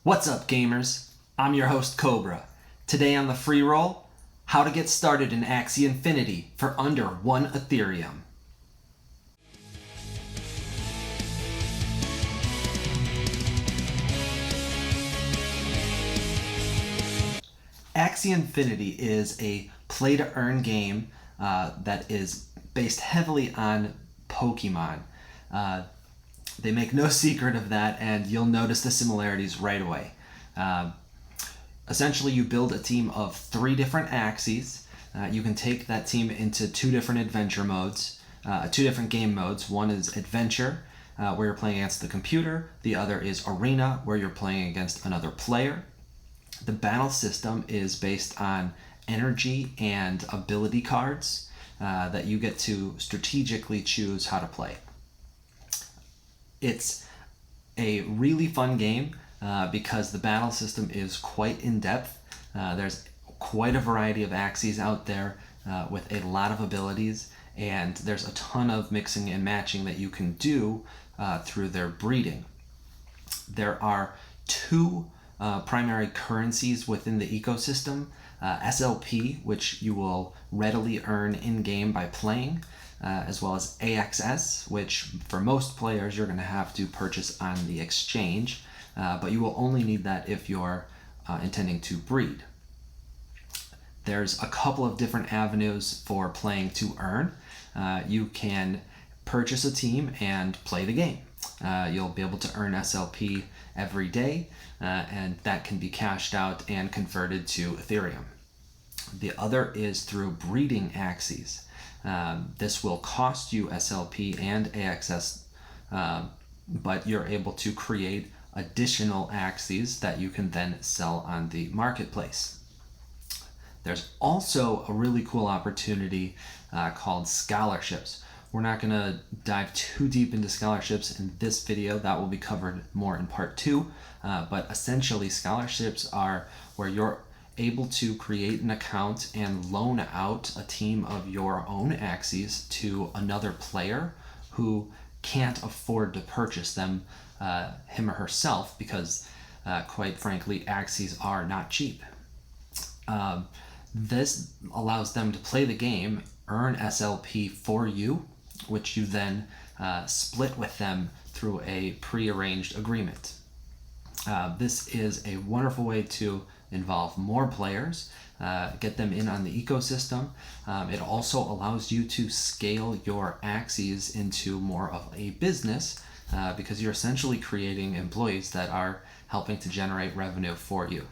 What's up, gamers? I'm your host, Cobra. Today on the Freeroll, how to get started in Axie Infinity for under 1 Ethereum. Axie Infinity is a play-to-earn game that is based heavily on Pokemon. They make no secret of that, and you'll notice the similarities right away. Essentially, you build a team of 3 different Axies. You can take that team into 2 different adventure modes, 2 different game modes. One is Adventure, where you're playing against the computer. The other is Arena, where you're playing against another player. The battle system is based on energy and ability cards that you get to strategically choose how to play. It's a really fun game because the battle system is quite in-depth. There's quite a variety of Axies out there with a lot of abilities, and there's a ton of mixing and matching that you can do through their breeding. There are 2 primary currencies within the ecosystem, SLP, which you will readily earn in-game by playing, as well as AXS, which for most players you're going to have to purchase on the exchange, but you will only need that if you're intending to breed. There's a couple of different avenues for playing to earn. You can purchase a team and play the game. You'll be able to earn SLP every day, and that can be cashed out and converted to Ethereum. The other is through breeding Axies. This will cost you SLP and AXS, but you're able to create additional Axies that you can then sell on the marketplace. There's also a really cool opportunity called scholarships. We're not going to dive too deep into scholarships in this video. That will be covered more in part 2. But essentially, scholarships are where you're able to create an account and loan out a team of your own Axies to another player who can't afford to purchase them him or herself because, quite frankly, Axies are not cheap. This allows them to play the game, earn SLP for you, which you then split with them through a pre-arranged agreement. This is a wonderful way to involve more players, get them in on the ecosystem. It also allows you to scale your Axies into more of a business because you're essentially creating employees that are helping to generate revenue for you.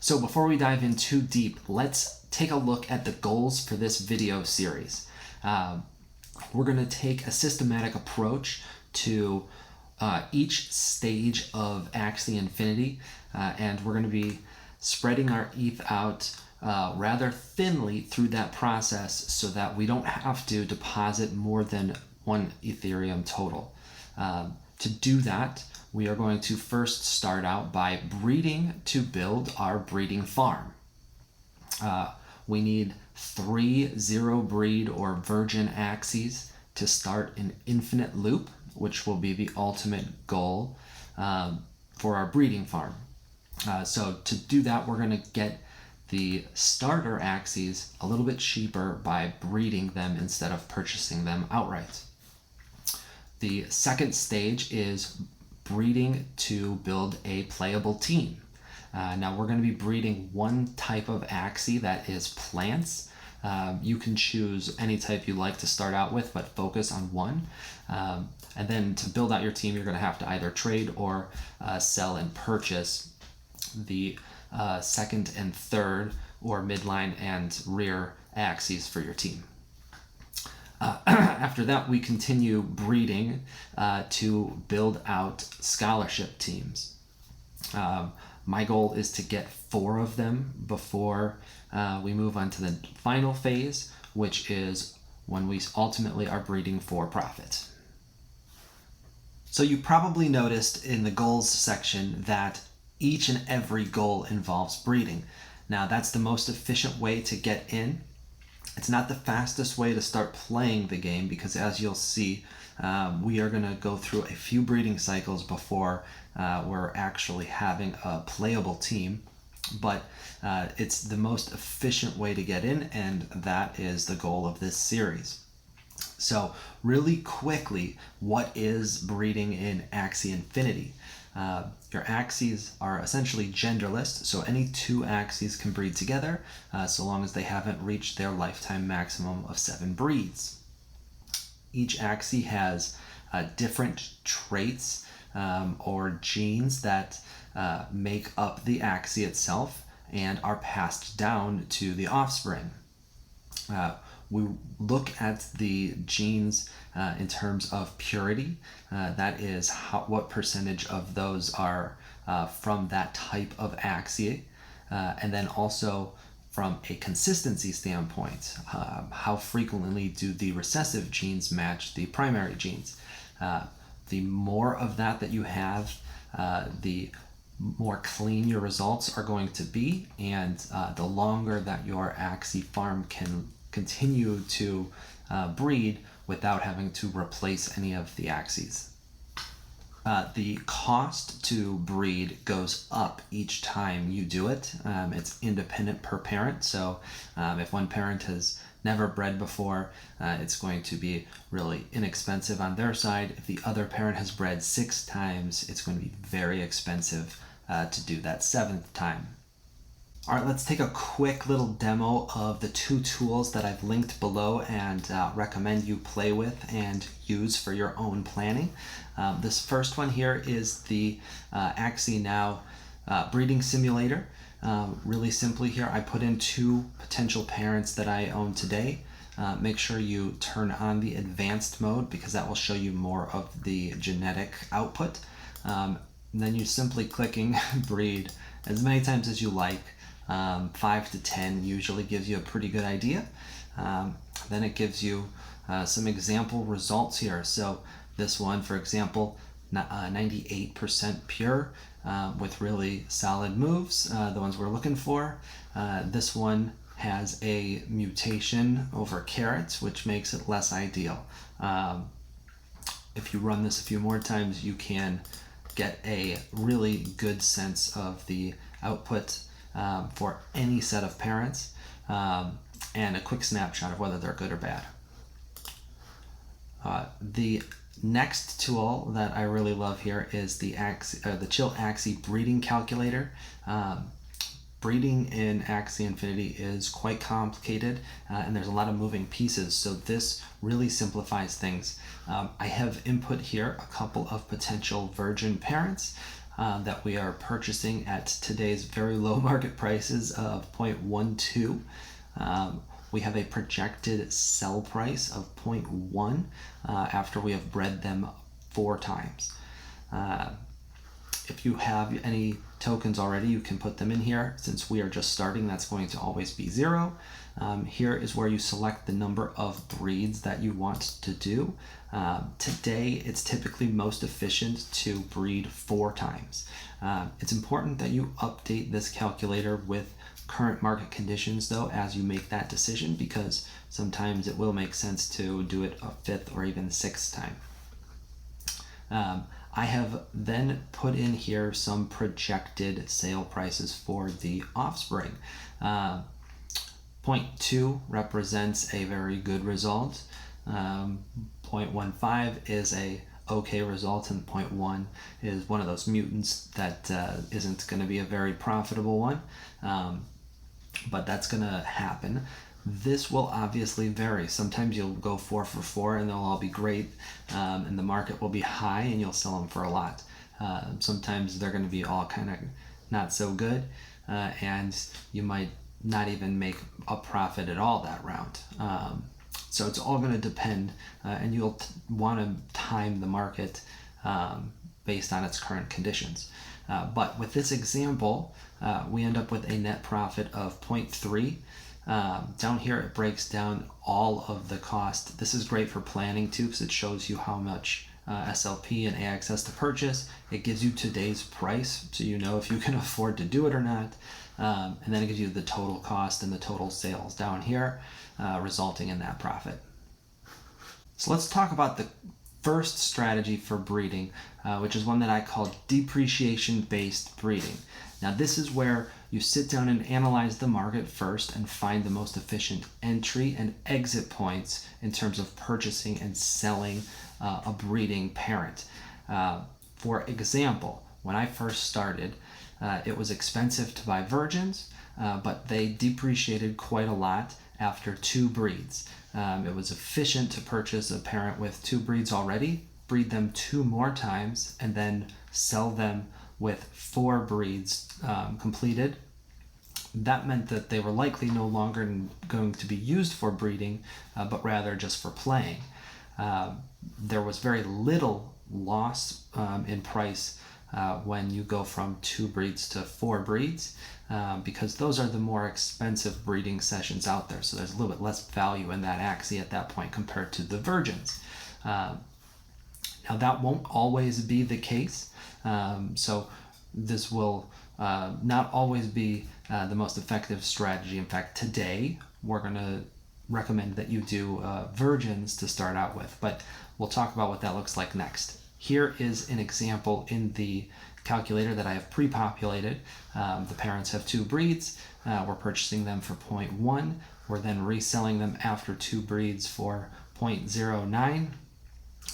So before we dive in too deep, let's take a look at the goals for this video series. We're going to take a systematic approach to each stage of Axie Infinity, and we're going to be spreading our ETH out rather thinly through that process so that we don't have to deposit more than 1 Ethereum total. To do that, we are going to first start out by breeding to build our breeding farm. We need 3 zero breed or virgin Axies to start an infinite loop, which will be the ultimate goal for our breeding farm. So to do that, we're going to get the starter Axies a little bit cheaper by breeding them instead of purchasing them outright. The second stage is breeding to build a playable team. Now we're going to be breeding 1 type of Axie that is plants. You can choose any type you like to start out with, but focus on 1. And then to build out your team, you're going to have to either trade or sell and purchase the second and third or midline and rear Axies for your team. After that, we continue breeding to build out scholarship teams. My goal is to get 4 of them before we move on to the final phase, which is when we ultimately are breeding for profit. So you probably noticed in the goals section that each and every goal involves breeding. Now that's the most efficient way to get in. It's not the fastest way to start playing the game because, as you'll see, we are going to go through a few breeding cycles before we're actually having a playable team, but it's the most efficient way to get in, and that is the goal of this series. So really quickly, what is breeding in Axie Infinity? Your Axies are essentially genderless, so any two Axies can breed together so long as they haven't reached their lifetime maximum of 7 breeds. Each Axie has different traits or genes that make up the Axie itself and are passed down to the offspring. We look at the genes in terms of purity. That is what percentage of those are from that type of Axie. And then also from a consistency standpoint, how frequently do the recessive genes match the primary genes? The more of that you have, the more clean your results are going to be, and the longer that your Axie farm can continue to breed without having to replace any of the Axies. The cost to breed goes up each time you do it. It's independent per parent, so if one parent has never bred before, it's going to be really inexpensive on their side. If the other parent has bred 6 times, it's going to be very expensive to do that 7th time. All right, let's take a quick little demo of the 2 tools that I've linked below and recommend you play with and use for your own planning. This first one here is the Axie Now breeding simulator. Really simply here, I put in 2 potential parents that I own today. Make sure you turn on the advanced mode because that will show you more of the genetic output. Then you simply clicking breed as many times as you like. 5 to 10 usually gives you a pretty good idea. Then it gives you some example results here. So this one, for example, 98% pure with really solid moves, the ones we're looking for. This one has a mutation over carrots, which makes it less ideal. If you run this a few more times, you can get a really good sense of the output for any set of parents, and a quick snapshot of whether they're good or bad. The next tool that I really love here is the Chill Axie breeding calculator. Breeding in Axie Infinity is quite complicated, and there's a lot of moving pieces, so this really simplifies things. I have input here a couple of potential virgin parents that we are purchasing at today's very low market prices of 0.12. We have a projected sell price of 0.1 after we have bred them 4 times. If you have any tokens already, you can put them in here. Since we are just starting, that's going to always be 0. Here is where you select the number of breeds that you want to do. Today, it's typically most efficient to breed 4 times. It's important that you update this calculator with current market conditions, though, as you make that decision, because sometimes it will make sense to do it a 5th or even 6th time. I have then put in here some projected sale prices for the offspring. 0.2 represents a very good result. 0.15 is a okay result, and 0.1 is one of those mutants that isn't going to be a very profitable one, but that's going to happen. This will obviously vary. Sometimes you'll go 4 for 4 and they'll all be great, and the market will be high and you'll sell them for a lot. Sometimes they're going to be all kind of not so good, and you might not even make a profit at all that round. So it's all going to depend, and you'll want to time the market based on its current conditions. But with this example, we end up with a net profit of 0.3. Down here it breaks down all of the cost. This is great for planning too, because it shows you how much SLP and AXS to purchase. It gives you today's price, so you know if you can afford to do it or not. And then it gives you the total cost and the total sales down here, resulting in that profit. So let's talk about the first strategy for breeding, which is one that I call depreciation-based breeding. Now this is where you sit down and analyze the market first and find the most efficient entry and exit points in terms of purchasing and selling a breeding parent. For example, when I first started, it was expensive to buy virgins, but they depreciated quite a lot after 2 breeds. It was efficient to purchase a parent with 2 breeds already, breed them 2 more times, and then sell them with 4 breeds completed. That meant that they were likely no longer going to be used for breeding, but rather just for playing. There was very little loss in price when you go from 2 breeds to 4 breeds, because those are the more expensive breeding sessions out there. So there's a little bit less value in that Axie at that point compared to the virgins. Now that won't always be the case. So this will not always be the most effective strategy. In fact, today we're going to recommend that you do virgins to start out with, but we'll talk about what that looks like next. Here is an example in the calculator that I have pre-populated. The parents have 2 breeds. We're purchasing them for 0.1. We're then reselling them after 2 breeds for 0.09.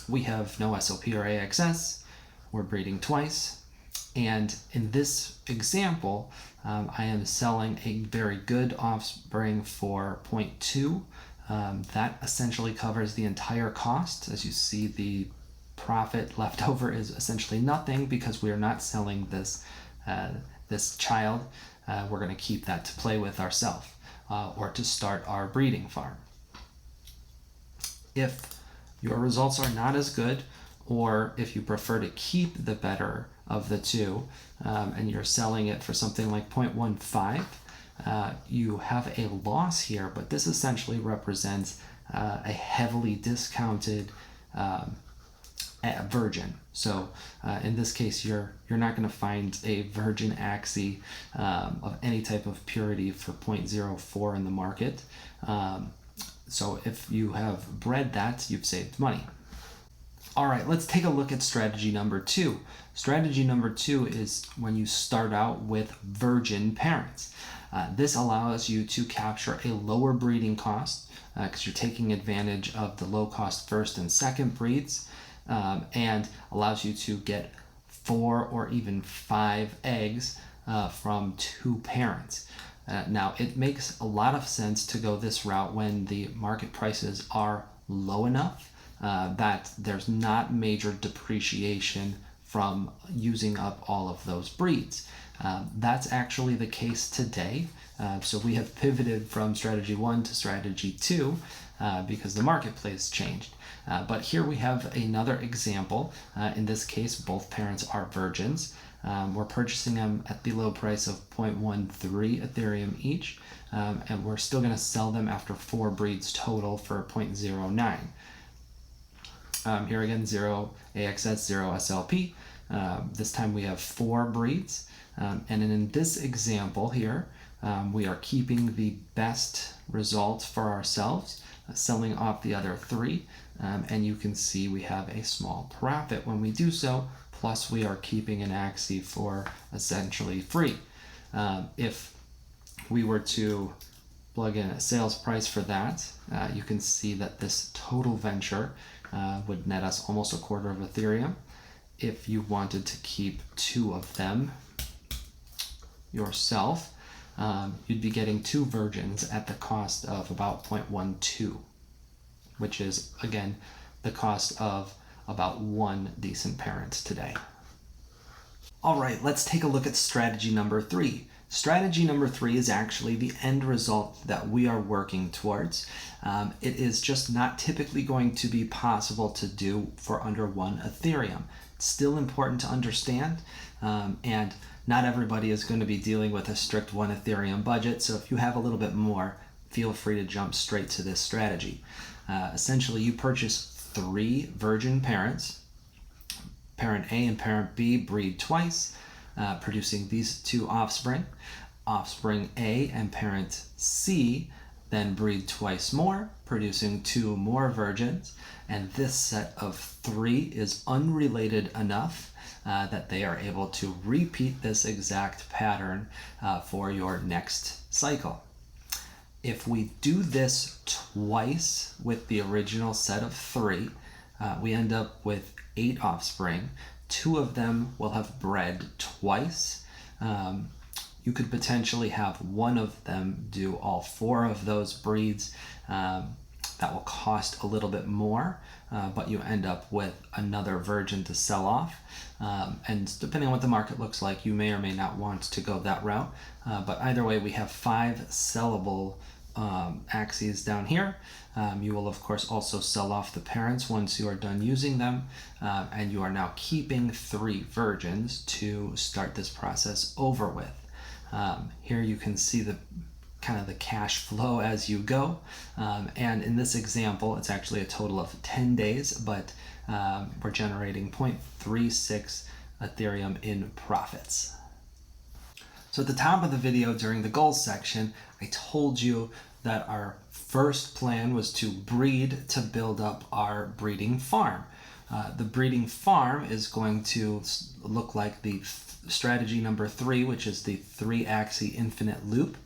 We have no SLP or AXS. We're breeding twice. And in this example, I am selling a very good offspring for 0.2. That essentially covers the entire cost. As you see, the profit left over is essentially nothing because we are not selling this this child. We're going to keep that to play with ourselves or to start our breeding farm. If your results are not as good, or if you prefer to keep the better of the 2 and you're selling it for something like 0.15, you have a loss here, but this essentially represents a heavily discounted virgin. So in this case, you're not going to find a virgin Axie of any type of purity for 0.04 in the market. So if you have bred that, you've saved money. All right, let's take a look at strategy number 2. Strategy number 2 is when you start out with virgin parents. This allows you to capture a lower breeding cost because you're taking advantage of the low cost first and second breeds, and allows you to get 4 or even 5 eggs from 2 parents. Now, it makes a lot of sense to go this route when the market prices are low enough that there's not major depreciation from using up all of those breeds. That's actually the case today. So we have pivoted from strategy 1 to strategy 2 because the marketplace changed. But here we have another example. In this case, both parents are virgins. We're purchasing them at the low price of 0.13 Ethereum each, and we're still going to sell them after 4 breeds total for 0.09. Here again, 0 AXS, 0 SLP. This time we have 4 breeds. And in this example here, we are keeping the best result for ourselves, selling off the other 3. And you can see we have a small profit when we do so, plus we are keeping an Axie for essentially free. If we were to plug in a sales price for that, you can see that this total venture would net us almost 1/4 of Ethereum. If you wanted to keep 2 of them yourself, you'd be getting 2 virgins at the cost of about 0.12, which is, again, the cost of about 1 decent parent today. All right, let's take a look at strategy number 3. Strategy number 3 is actually the end result that we are working towards. It is just not typically going to be possible to do for under 1 Ethereum. It's still important to understand, and not everybody is going to be dealing with a strict 1 Ethereum budget, so if you have a little bit more, feel free to jump straight to this strategy. Essentially, you purchase 3 virgin parents. Parent A and parent B breed twice, producing these 2 offspring. Offspring A and parent C then breed twice more, producing 2 more virgins, and this set of 3 is unrelated enough that they are able to repeat this exact pattern for your next cycle. If we do this twice with the original set of 3, we end up with 8 offspring. 2 of them will have bred twice. You could potentially have one of them do all 4 of those breeds. That will cost a little bit more, but you end up with another virgin to sell off. And depending on what the market looks like, you may or may not want to go that route. But either way, we have 5 sellable Axies down here. You will of course also sell off the parents once you are done using them, and you are now keeping 3 virgins to start this process over with. Here you can see the kind of the cash flow as you go, and in this example it's actually a total of 10 days, but we're generating 0.36 Ethereum in profits. So at the top of the video during the goals section, I told you that our first plan was to breed to build up our breeding farm. The breeding farm is going to look like the strategy number 3, which is the 3 Axie Infinite loop.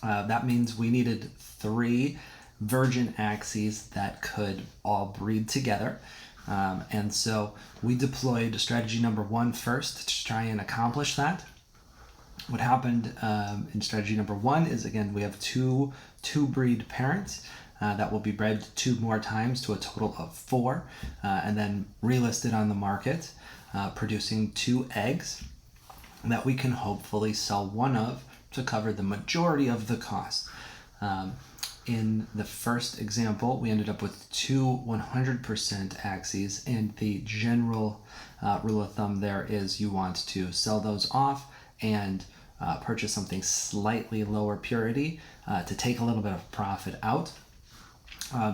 That means we needed 3 virgin Axies that could all breed together. And so we deployed strategy number 1 first to try and accomplish that. What happened in strategy number 1 is, again, we have two breed parents that will be bred 2 more times to a total of 4, and then relisted on the market, producing 2 eggs that we can hopefully sell one of to cover the majority of the cost. In the first example, we ended up with 2 100% Axies, and the general rule of thumb there is you want to sell those off and purchase something slightly lower purity to take a little bit of profit out.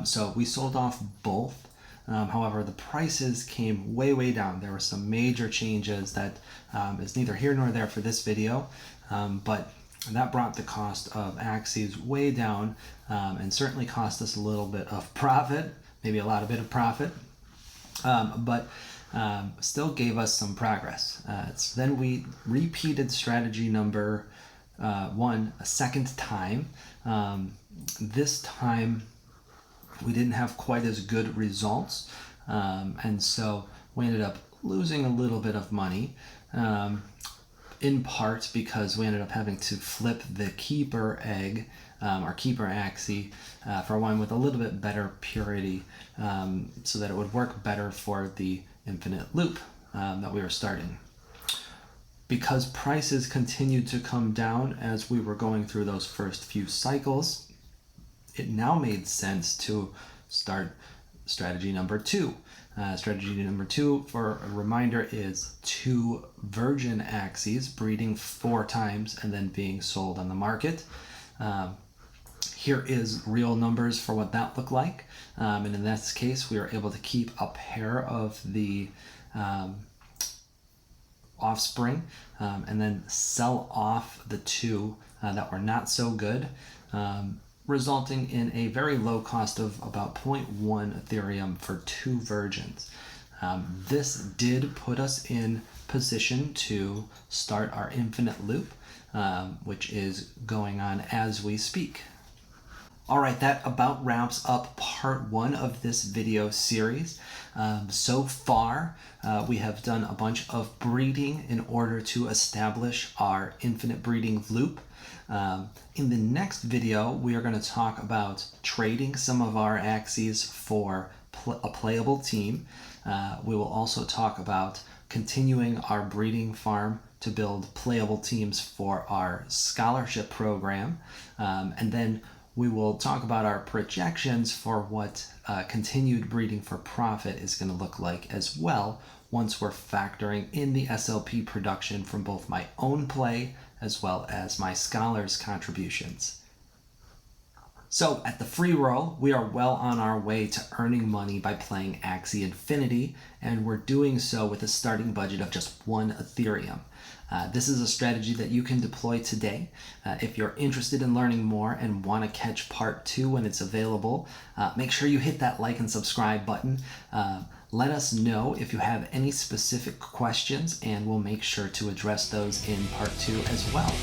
So we sold off both. However, the prices came way down. There were some major changes that is neither here nor there for this video, but that brought the cost of Axies way down, and certainly cost us a little bit of profit, maybe a lot of bit of profit, but still gave us some progress. Then we repeated strategy number 1 a second time. This time we didn't have quite as good results, and so we ended up losing a little bit of money, in part because we ended up having to flip the keeper egg, or keeper Axie, for one with a little bit better purity, so that it would work better for the infinite loop that we were starting. Because prices continued to come down as we were going through those first few cycles, it now made sense to start strategy number 2. Strategy number 2, for a reminder, is 2 virgin Axies breeding 4 times and then being sold on the market. Here is real numbers for what that looked like. And in this case, we were able to keep a pair of the offspring, and then sell off the 2 that were not so good, resulting in a very low cost of about 0.1 Ethereum for 2 virgins. This did put us in position to start our infinite loop, which is going on as we speak. All right, that about wraps up part 1 of this video series. So far, we have done a bunch of breeding in order to establish our infinite breeding loop. In the next video, we are going to talk about trading some of our Axies for a playable team. We will also talk about continuing our breeding farm to build playable teams for our scholarship program, and then we will talk about our projections for what continued breeding for profit is going to look like as well, once we're factoring in the SLP production from both my own play as well as my scholars' contributions. So at the Freeroll, we are well on our way to earning money by playing Axie Infinity, and we're doing so with a starting budget of just 1 Ethereum. This is a strategy that you can deploy today. If you're interested in learning more and want to catch part 2 when it's available, make sure you hit that like and subscribe button. Let us know if you have any specific questions, and we'll make sure to address those in part 2 as well.